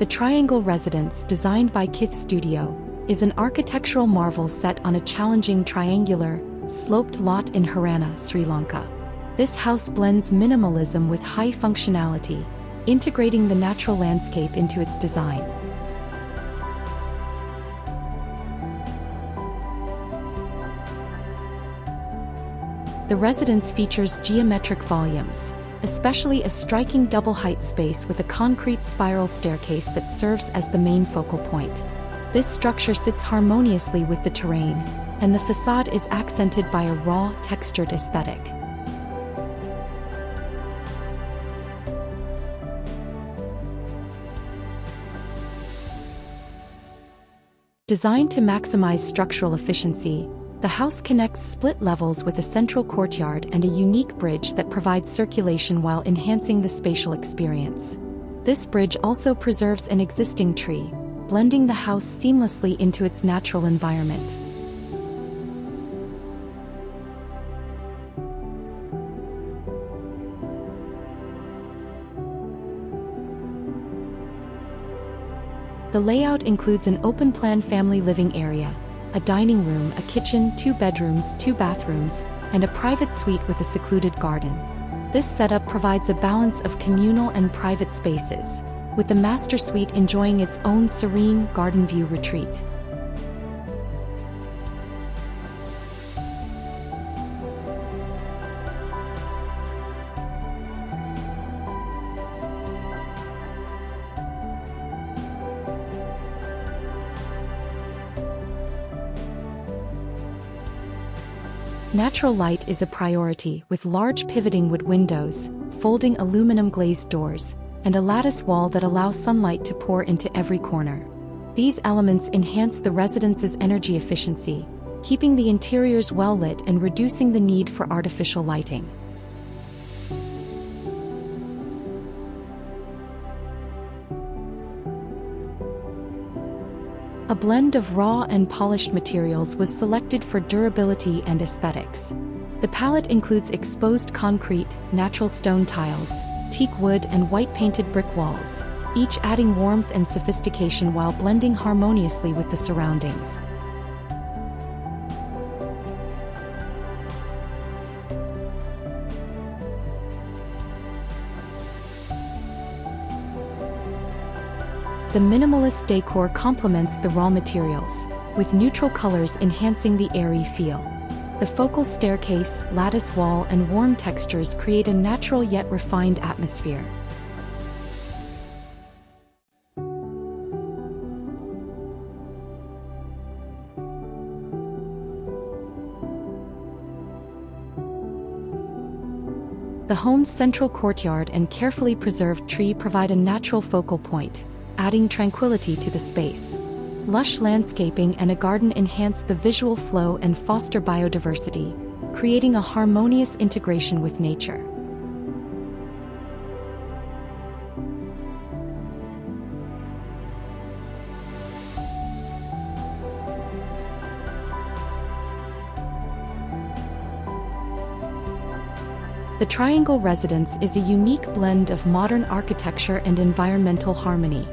The triangle residence, designed by Kith Studio, is an architectural marvel set on a challenging triangular, sloped lot in Horana, Sri Lanka. This house blends minimalism with high functionality, integrating the natural landscape into its design. The residence features geometric volumes, especially a striking double-height space with a concrete spiral staircase that serves as the main focal point. This structure sits harmoniously with the terrain, and the facade is accented by a raw, textured aesthetic. Designed to maximize structural efficiency, the house connects split levels with a central courtyard and a unique bridge that provides circulation while enhancing the spatial experience. This bridge also preserves an existing tree, blending the house seamlessly into its natural environment. The layout includes an open-plan family living area, a dining room, a kitchen, 2 bedrooms, 2 bathrooms, and a private suite with a secluded garden. This setup provides a balance of communal and private spaces, with the master suite enjoying its own serene garden view retreat. Natural light is a priority, with large pivoting wood windows, folding aluminum glazed doors, and a lattice wall that allows sunlight to pour into every corner. These elements enhance the residence's energy efficiency, keeping the interiors well lit and reducing the need for artificial lighting. A blend of raw and polished materials was selected for durability and aesthetics. The palette includes exposed concrete, natural stone tiles, teak wood, and white painted brick walls, each adding warmth and sophistication while blending harmoniously with the surroundings. The minimalist decor complements the raw materials, with neutral colors enhancing the airy feel. The focal staircase, lattice wall, and warm textures create a natural yet refined atmosphere. The home's central courtyard and carefully preserved tree provide a natural focal point, adding tranquility to the space. Lush landscaping and a garden enhance the visual flow and foster biodiversity, creating a harmonious integration with nature. The triangle residence is a unique blend of modern architecture and environmental harmony.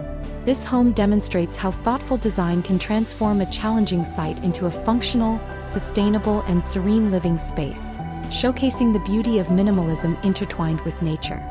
This home demonstrates how thoughtful design can transform a challenging site into a functional, sustainable, and serene living space, showcasing the beauty of minimalism intertwined with nature.